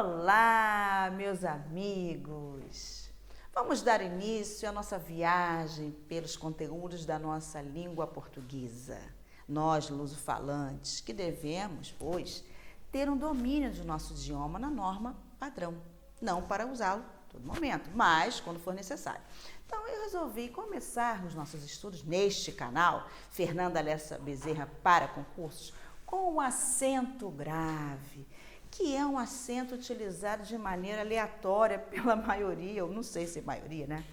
Olá, meus amigos! Vamos dar início à nossa viagem pelos conteúdos da nossa língua portuguesa. Nós, lusofalantes, que devemos, pois, ter um domínio do nosso idioma na norma padrão. Não para usá-lo a todo momento, mas quando for necessário. Então, eu resolvi começar os nossos estudos neste canal, Fernanda Lessa Bezerra para concursos, com o acento grave, que é um acento utilizado de maneira aleatória pela maioria, ou não sei se é maioria, né,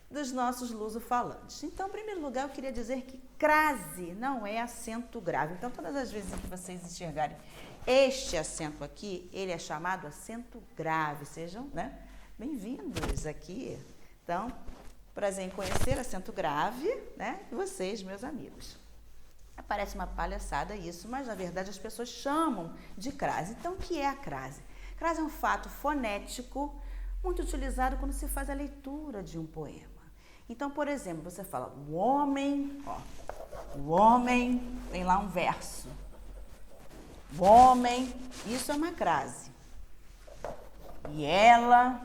dos nossos lusofalantes. Então, em primeiro lugar, eu queria dizer que crase não é acento grave. Então, todas as vezes que vocês enxergarem este acento aqui, ele é chamado acento grave. Sejam, né, bem-vindos aqui. Então, prazer em conhecer acento grave, né, e vocês, meus amigos. Parece uma palhaçada isso, mas na verdade as pessoas chamam de crase. Então, o que é a crase? Crase é um fato fonético muito utilizado quando se faz a leitura de um poema. Então, por exemplo, você fala o homem, ó, o homem, tem lá um verso. O homem, isso é uma crase. E ela,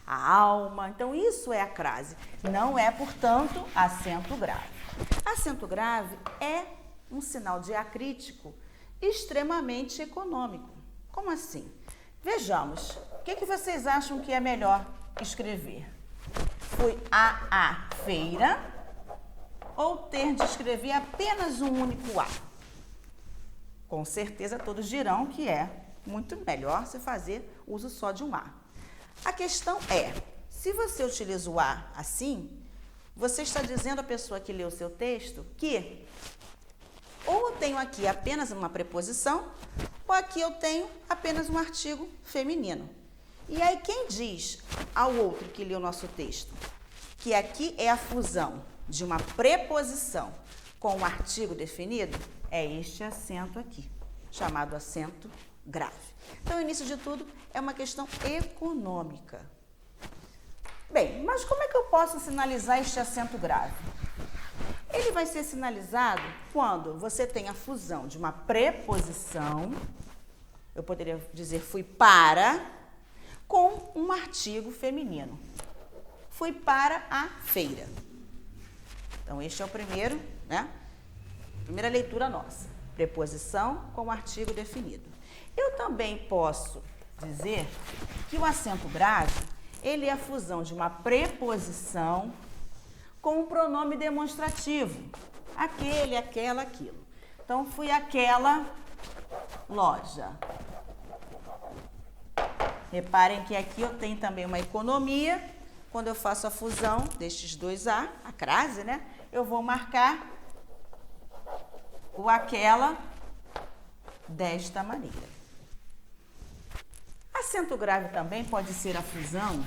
a alma. Então, isso é a crase. Não é, portanto, acento grave. Acento grave é um sinal diacrítico extremamente econômico. Como assim? Vejamos, o que vocês acham que é melhor escrever? Fui à feira ou ter de escrever apenas um único A? Com certeza todos dirão que é muito melhor você fazer uso só de um A. A questão é, se você utiliza o A assim, você está dizendo à pessoa que lê o seu texto que ou eu tenho aqui apenas uma preposição, ou aqui eu tenho apenas um artigo feminino. E aí quem diz ao outro que lê o nosso texto que aqui é a fusão de uma preposição com um artigo definido, é este acento aqui, chamado acento grave. Então, o início de tudo é uma questão econômica. Bem, mas como é que eu posso sinalizar este acento grave? Ele vai ser sinalizado quando você tem a fusão de uma preposição, eu poderia dizer fui para, com um artigo feminino. Fui para a feira. Então, este é o primeiro, né? Primeira leitura nossa. Preposição com artigo definido. Eu também posso dizer que o acento grave ele é a fusão de uma preposição com um pronome demonstrativo. Aquele, aquela, aquilo. Então, fui àquela loja. Reparem que aqui eu tenho também uma economia. Quando eu faço a fusão destes dois A, a crase, né? Eu vou marcar o aquela desta maneira. Acento grave também pode ser a fusão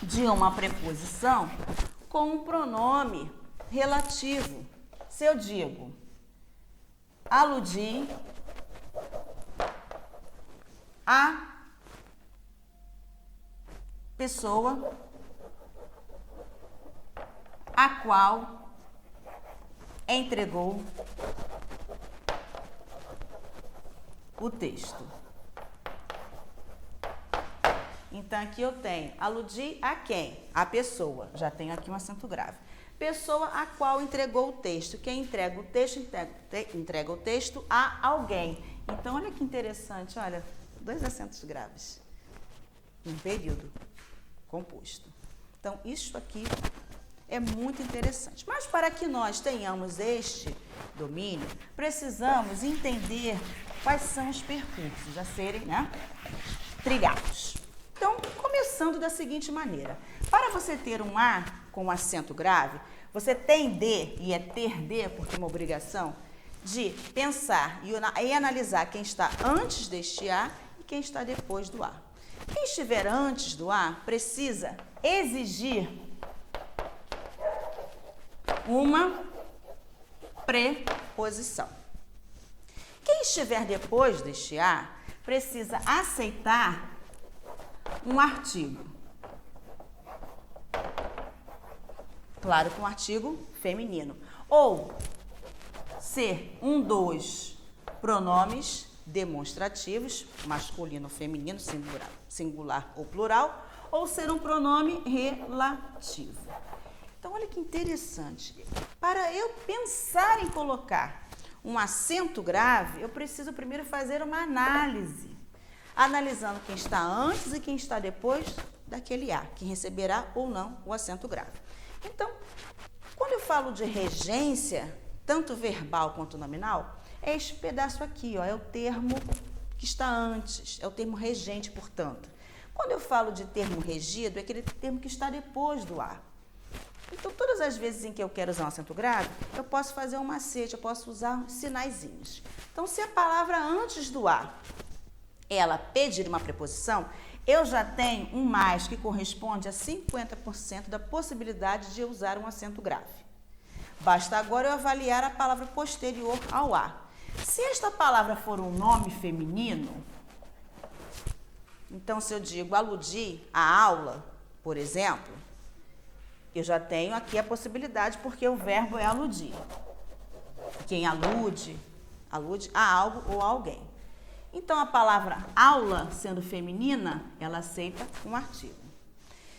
de uma preposição com um pronome relativo. Se eu digo aludi a pessoa a qual entregou o texto. Então, aqui eu tenho aludir a quem? A pessoa. Já tenho aqui um acento grave. Pessoa a qual entregou o texto. Quem entrega o texto, entrega o texto a alguém. Então, olha que interessante, olha, dois acentos graves. Um período composto. Então, isso aqui é muito interessante. Mas para que nós tenhamos este domínio, precisamos entender quais são os percursos a serem, né, trilhados. Então, começando da seguinte maneira. Para você ter um A com acento grave, você tem de, e é ter de, porque é uma obrigação, de pensar e analisar quem está antes deste A e quem está depois do A. Quem estiver antes do A precisa exigir uma preposição. Quem estiver depois deste A precisa aceitar um artigo. Claro que um artigo feminino. Ou ser um dos pronomes demonstrativos, masculino ou feminino, singular ou plural, ou ser um pronome relativo. Então, olha que interessante. Para eu pensar em colocar um acento grave, eu preciso primeiro fazer uma análise, analisando quem está antes e quem está depois daquele A, quem receberá ou não o acento grave. Então, quando eu falo de regência, tanto verbal quanto nominal, é este pedaço aqui, ó, é o termo que está antes, é o termo regente, portanto. Quando eu falo de termo regido, é aquele termo que está depois do A. Então, todas as vezes em que eu quero usar um acento grave, eu posso fazer um macete, eu posso usar sinaizinhos. Então, se a palavra antes do A, ela pedir uma preposição, eu já tenho um mais que corresponde a 50% da possibilidade de usar um acento grave. Basta agora eu avaliar a palavra posterior ao A. Se esta palavra for um nome feminino, então se eu digo aludir à aula, por exemplo, eu já tenho aqui a possibilidade porque o verbo é aludir. Quem alude a algo ou a alguém. Então, a palavra aula, sendo feminina, ela aceita um artigo.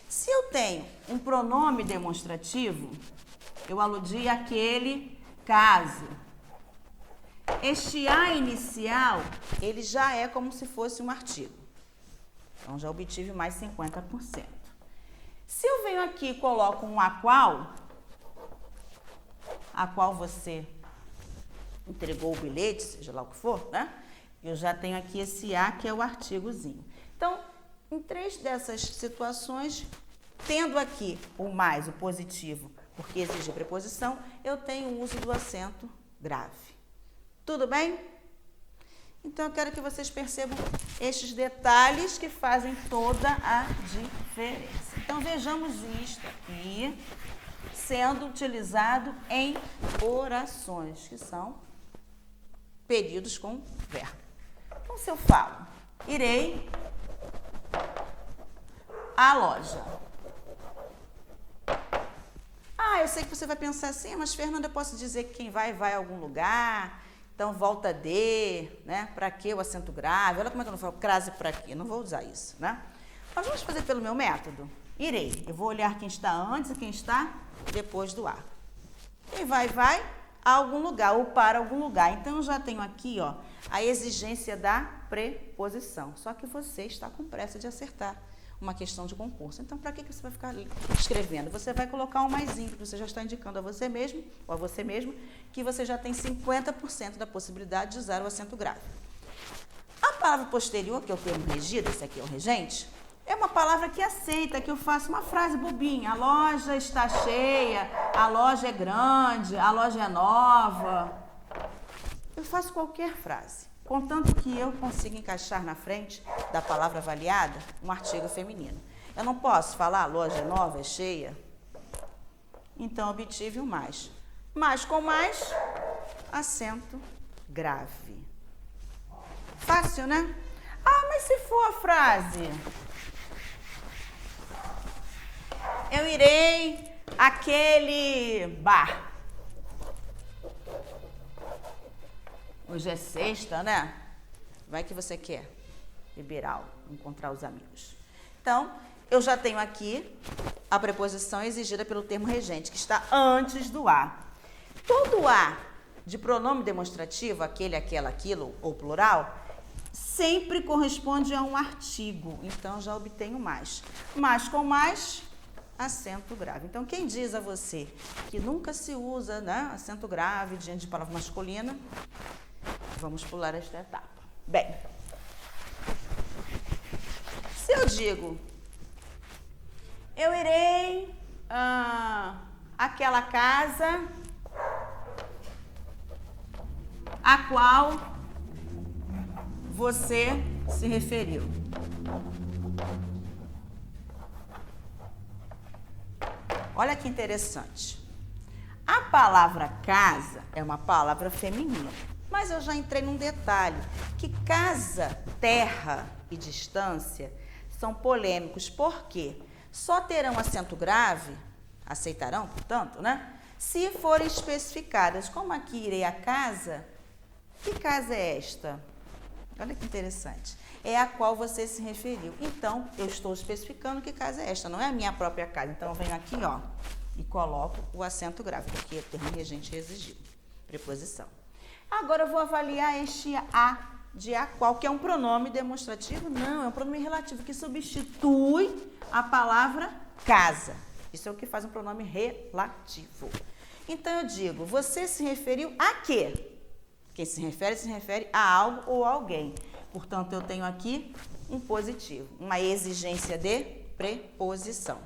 Se eu tenho um pronome demonstrativo, eu aludi àquele caso. Este A inicial, ele já é como se fosse um artigo. Então, já obtive mais 50%. Se eu venho aqui e coloco um a qual você entregou o bilhete, seja lá o que for, né? Eu já tenho aqui esse A, que é o artigozinho. Então, em 3 dessas situações, tendo aqui o mais, o positivo, porque exige preposição, eu tenho o uso do acento grave. Tudo bem? Então, eu quero que vocês percebam estes detalhes que fazem toda a diferença. Então, vejamos isto aqui sendo utilizado em orações, que são períodos com verbo. Então, se eu falo, irei à loja. Eu sei que você vai pensar assim, mas Fernanda, eu posso dizer que quem vai a algum lugar, então volta de, né? Para que o acento grave? Olha como é que eu não falo crase para quê? Não vou usar isso, né? Mas vamos fazer pelo meu método? Irei. Eu vou olhar quem está antes e quem está depois do A. Quem vai a algum lugar ou para algum lugar. Então, eu já tenho aqui, ó, a exigência da preposição. Só que você está com pressa de acertar uma questão de concurso. Então, para que você vai ficar escrevendo? Você vai colocar um maisinho, que você já está indicando a você mesmo, ou a você mesmo, que você já tem 50% da possibilidade de usar o acento grave. A palavra posterior, que é o termo regido, esse aqui é o regente, é uma palavra que aceita que eu faça uma frase bobinha. A loja está cheia, a loja é grande, a loja é nova. Eu faço qualquer frase, contanto que eu consiga encaixar na frente da palavra avaliada um artigo feminino. Eu não posso falar a loja é nova, é cheia. Então, obtive o mais. Mais com mais, acento grave. Fácil, né? Mas se for a frase... Eu irei àquele bar. Hoje é sexta, né? Vai que você quer beber algo, encontrar os amigos. Então, eu já tenho aqui a preposição exigida pelo termo regente, que está antes do A. Todo A de pronome demonstrativo, aquele, aquela, aquilo ou plural, sempre corresponde a um artigo. Então, já obtenho mais. Mais com mais... acento grave. Então, quem diz a você que nunca se usa, né, acento grave diante de palavra masculina, vamos pular esta etapa. Bem, se eu digo, eu irei àquela casa a qual você se referiu. Olha que interessante. A palavra casa é uma palavra feminina, mas eu já entrei num detalhe, que casa, terra e distância são polêmicos. Por quê? Só terão acento grave, aceitarão, portanto, né? Se forem especificadas. Como aqui irei à casa, que casa é esta? Olha que interessante. É a qual você se referiu. Então, eu estou especificando que casa é esta, não é a minha própria casa. Então, eu venho aqui, ó, e coloco o acento grave, porque o termo regente exigiu. Preposição. Agora, eu vou avaliar este a de a qual, que é um pronome demonstrativo? Não, é um pronome relativo que substitui a palavra casa. Isso é o que faz um pronome relativo. Então, eu digo, você se referiu a quê? Quem se refere a algo ou a alguém. Portanto, eu tenho aqui um positivo, uma exigência de preposição.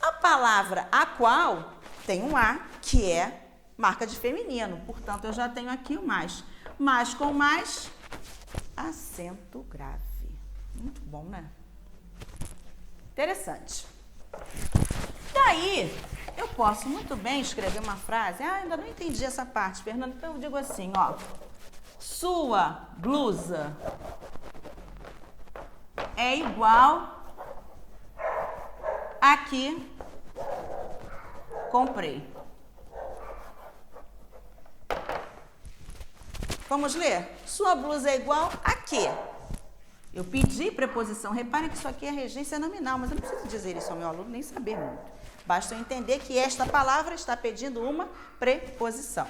A palavra a qual tem um a, que é marca de feminino. Portanto, eu já tenho aqui o mais. Mais com mais, acento grave. Muito bom, né? Interessante. Daí, eu posso muito bem escrever uma frase. Ah, ainda não entendi essa parte, Fernanda. Então, eu digo assim, ó. Sua blusa é igual a que comprei. Vamos ler? Sua blusa é igual a quê? Eu pedi preposição. Reparem que isso aqui é regência nominal, mas eu não preciso dizer isso ao meu aluno, nem saber muito. Basta eu entender que esta palavra está pedindo uma preposição.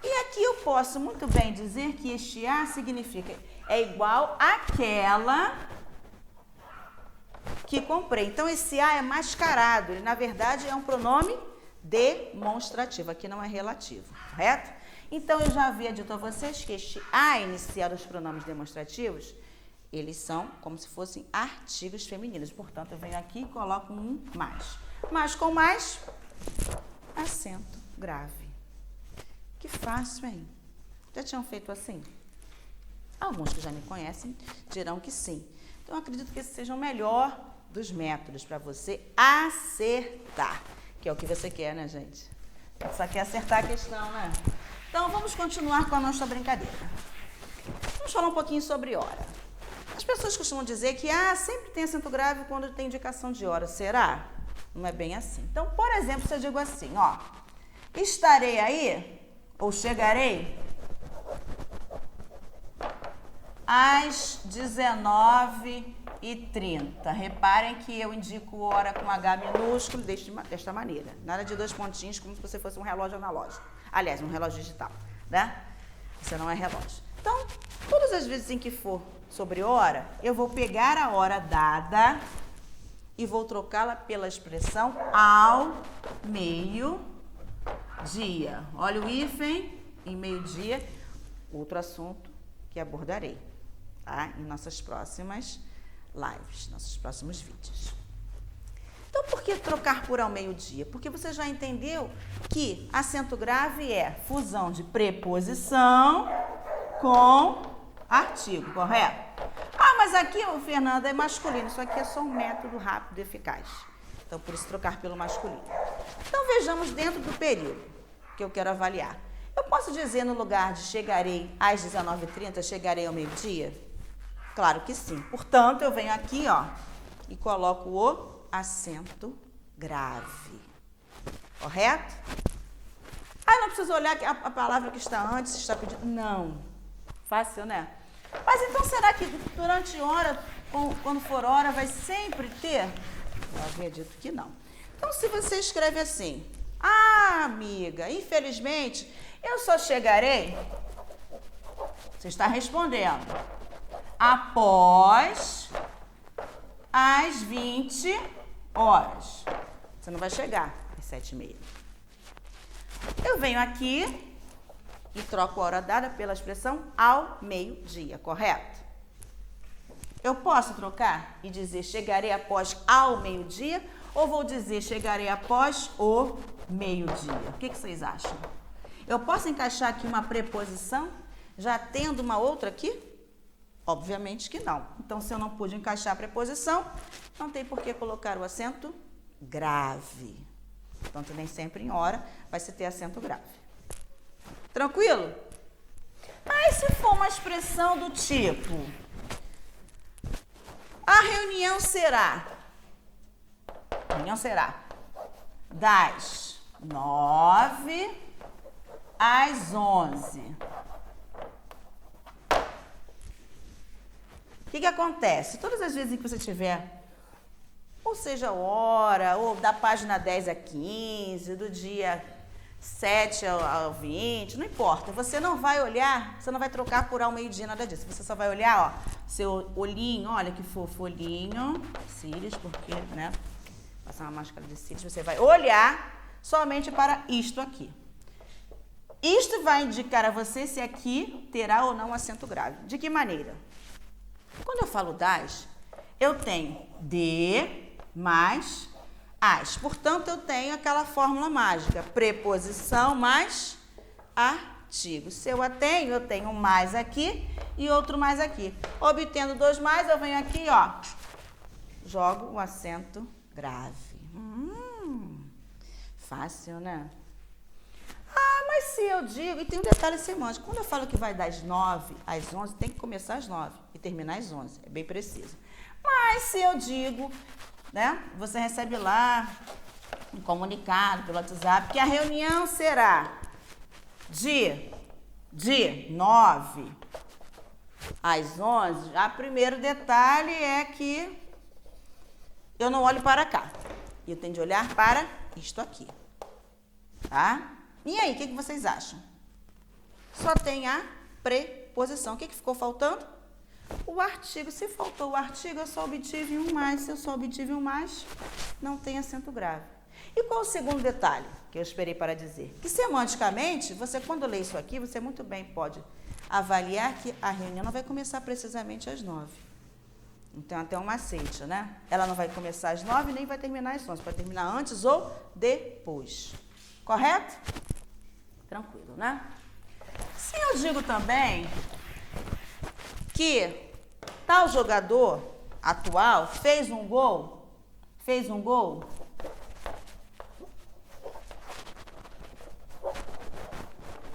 E aqui eu posso muito bem dizer que este a significa é igual àquela que comprei. Então, esse a é mascarado. Ele, na verdade, é um pronome demonstrativo. Aqui não é relativo, correto? Então, eu já havia dito a vocês que este a inicial dos pronomes demonstrativos, eles são como se fossem artigos femininos. Portanto, eu venho aqui e coloco um mais. Mais com mais, acento grave. Que fácil, hein? Já tinham feito assim? Alguns que já me conhecem dirão que sim. Então, eu acredito que esse seja o melhor dos métodos para você acertar. Que é o que você quer, né, gente? Só quer acertar a questão, né? Então, vamos continuar com a nossa brincadeira. Vamos falar um pouquinho sobre hora. As pessoas costumam dizer que sempre tem acento grave quando tem indicação de hora. Será? Não é bem assim. Então, por exemplo, se eu digo assim, ó. Estarei aí, ou chegarei, às 19h30. Reparem que eu indico hora com H minúsculo desta maneira. Nada de dois pontinhos, como se você fosse um relógio analógico. Aliás, um relógio digital, né? Você não é relógio. Então, todas as vezes em que for sobre hora, eu vou pegar a hora dada e vou trocá-la pela expressão ao meio-dia. Olha o hífen, em meio-dia, outro assunto que abordarei, tá? Em nossas próximas lives, nossos próximos vídeos. Então, por que trocar por ao meio-dia? Porque você já entendeu que acento grave é fusão de preposição com artigo, correto? Ah, mas aqui, Fernanda, é masculino. Isso aqui é só um método rápido e eficaz. Então, por isso, trocar pelo masculino. Então, vejamos dentro do período que eu quero avaliar. Eu posso dizer no lugar de chegarei às 19h30, chegarei ao meio-dia? Claro que sim. Portanto, eu venho aqui, ó, e coloco o acento grave. Correto? Não preciso olhar a palavra que está antes, está pedindo. Não. Fácil, né? Mas então, será que durante hora, quando for hora, vai sempre ter? Eu havia dito que não. Então, se você escreve assim, amiga, infelizmente, eu só chegarei, você está respondendo, após às 20 horas. Você não vai chegar às 7h30. Eu venho aqui e troco a hora dada pela expressão ao meio-dia, correto? Eu posso trocar e dizer chegarei após ao meio-dia ou vou dizer chegarei após o meio-dia? O que vocês acham? Eu posso encaixar aqui uma preposição já tendo uma outra aqui? Obviamente que não. Então, se eu não pude encaixar a preposição, não tem por que colocar o acento grave. Portanto, nem sempre em hora vai se ter acento grave. Tranquilo? Mas se for uma expressão do tipo, a reunião será das 9 às 11. O que acontece? Todas as vezes que você tiver, ou seja, hora, ou da página 10 a 15, do dia 7 ao 20, não importa. Você não vai olhar, você não vai trocar por ao meio-dia, nada disso. Você só vai olhar, ó, seu olhinho, olha que fofo olhinho, cílios, porque, né, passar uma máscara de cílios, você vai olhar somente para isto aqui. Isto vai indicar a você se aqui terá ou não acento grave. De que maneira? Quando eu falo das, eu tenho de mais as. Portanto, eu tenho aquela fórmula mágica. Preposição mais artigo. Se eu tenho um mais aqui e outro mais aqui. Obtendo dois mais, eu venho aqui, ó, jogo o acento grave. Fácil, né? Ah, mas se eu digo, e tem um detalhe semântico, quando eu falo que vai das 9 às 11, tem que começar às 9 e terminar às 11, é bem preciso. Mas se eu digo, né, você recebe lá um comunicado pelo WhatsApp que a reunião será de 9 às 11, o primeiro detalhe é que eu não olho para cá, eu tenho de olhar para isto aqui, tá? E aí, o que vocês acham? Só tem a preposição. O que ficou faltando? O artigo. Se faltou o artigo, eu só obtive um mais. Se eu só obtive um mais, não tem acento grave. E qual o segundo detalhe que eu esperei para dizer? Que semanticamente, você quando lê isso aqui, você muito bem pode avaliar que a reunião não vai começar precisamente às 9. Então, até um macete, né? Ela não vai começar às 9 nem vai terminar às 11. Pode terminar antes ou depois. Correto? Tranquilo, né? Se eu digo também que tal jogador atual fez um gol,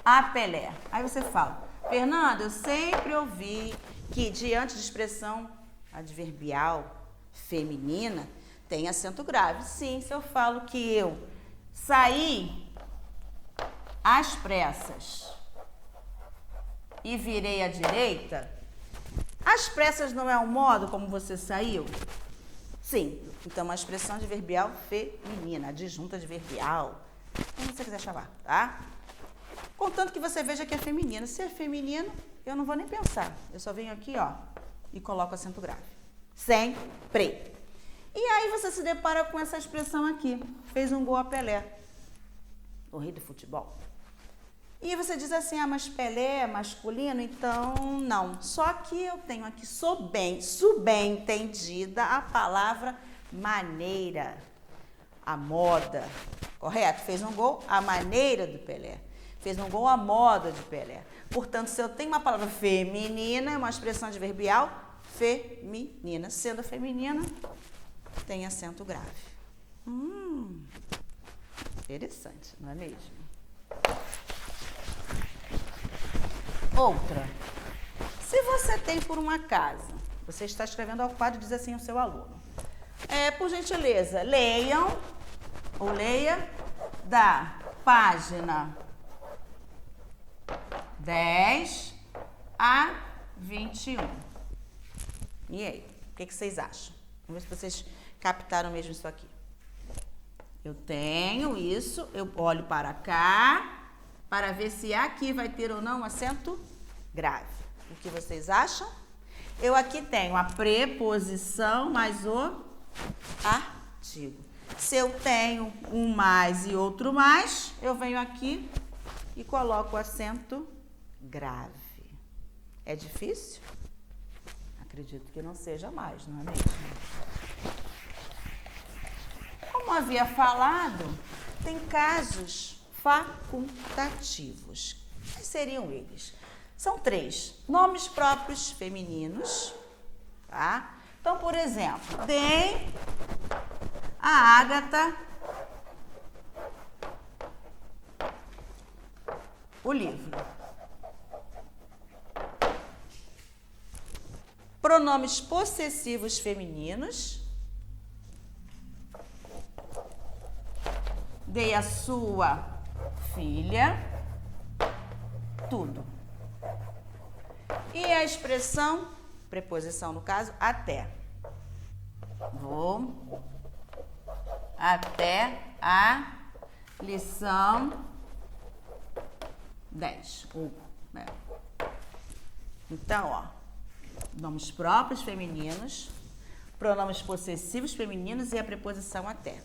a Pelé. Aí você fala, Fernanda, eu sempre ouvi que diante de expressão adverbial feminina tem acento grave. Sim, se eu falo que eu saí às pressas e virei à direita, às pressas não é um modo como você saiu? Sim, então uma expressão adverbial feminina, adjunta adverbial, como você quiser chamar, tá? Contanto que você veja que é feminino. Se é feminino, eu não vou nem pensar, eu só venho aqui, ó, e coloco acento grave. Sempre. E aí você se depara com essa expressão aqui, fez um gol a Pelé, o rei do futebol. E você diz assim, mas Pelé é masculino? Então, não. Só que eu tenho aqui subentendida a palavra maneira, a moda, correto? Fez um gol à maneira do Pelé. Fez um gol à moda de Pelé. Portanto, se eu tenho uma palavra feminina, é uma expressão adverbial feminina. Sendo feminina, tem acento grave. Interessante, não é mesmo? Outra. Se você tem por um acaso, você está escrevendo ao quadro e diz assim ao seu aluno, por gentileza, leia da página 10 a 21. E aí, o que vocês acham? Vamos ver se vocês captaram mesmo isso aqui. Eu tenho isso, eu olho para cá, para ver se aqui vai ter ou não um acento grave. O que vocês acham? Eu aqui tenho a preposição mais o artigo. Se eu tenho um mais e outro mais, eu venho aqui e coloco o acento grave. É difícil? Acredito que não seja mais, não é mesmo? Como havia falado, tem casos facultativos. Quais seriam eles? São 3. Nomes próprios femininos, tá? Então, por exemplo, dei a Ágata o livro. Pronomes possessivos femininos. Dei a sua filha, tudo. E a expressão preposição, no caso, até. Vou até a lição 10. Então, ó, nomes próprios femininos, pronomes possessivos femininos e a preposição até.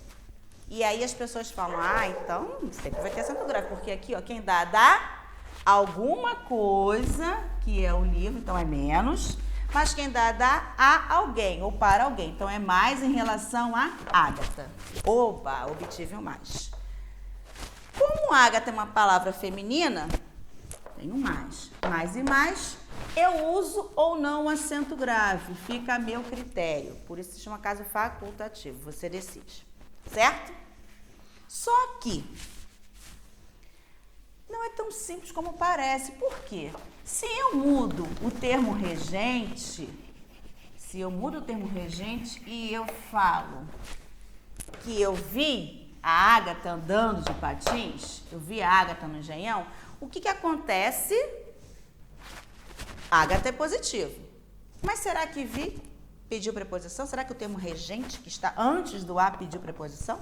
E aí as pessoas falam, então sempre vai ter acento grave, porque aqui, ó, quem dá alguma coisa, que é o livro, então é menos, mas quem dá a alguém ou para alguém, então é mais em relação a Ágata. Oba, obtive um mais. Como Ágata é uma palavra feminina, tenho mais. Mais e mais, eu uso ou não acento grave, fica a meu critério. Por isso se chama caso facultativo, você decide, certo? Só que não é tão simples como parece. Por quê? Se eu mudo o termo regente, e eu falo que eu vi a Ágata andando de patins, eu vi a Ágata no engenhão, o que acontece? Ágata é positivo. Mas será que vi pediu preposição? Será que o termo regente, que está antes do a, pediu preposição?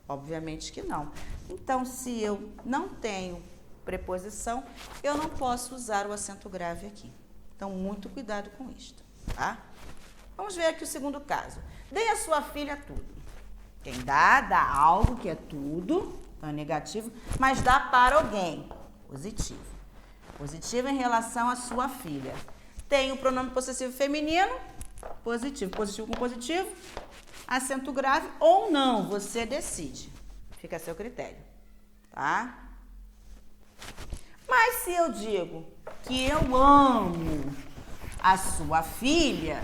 Obviamente que não. Então, se eu não tenho preposição, eu não posso usar o acento grave aqui. Então, muito cuidado com isto, tá? Vamos ver aqui o segundo caso. Dê a sua filha tudo. Quem dá algo que é tudo, então é negativo, mas dá para alguém, positivo. Positivo em relação à sua filha. Tem o pronome possessivo feminino, positivo. Positivo com positivo, acento grave ou não, você decide. Fica a seu critério, tá? Mas se eu digo que eu amo a sua filha,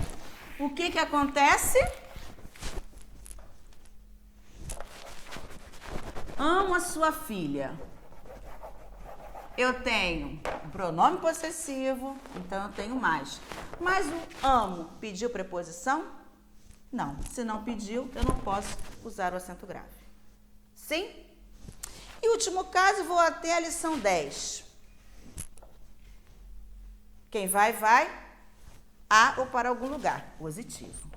o que acontece? Amo a sua filha. Eu tenho o pronome possessivo, então eu tenho mais. Mas o amo pediu preposição? Não. Se não pediu, eu não posso usar o acento grave. Sim? E último caso, vou até a lição 10. Quem vai, a ou para algum lugar. Positivo.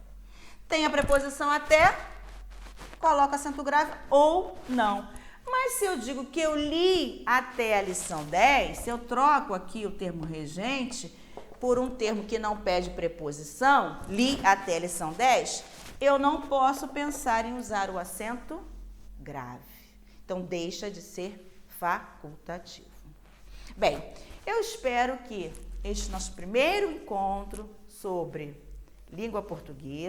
Tem a preposição até, coloca acento grave ou não. Mas se eu digo que eu li até a lição 10, se eu troco aqui o termo regente por um termo que não pede preposição, li até a lição 10, eu não posso pensar em usar o acento grave. Então, deixa de ser facultativo. Bem, eu espero que este nosso primeiro encontro sobre língua portuguesa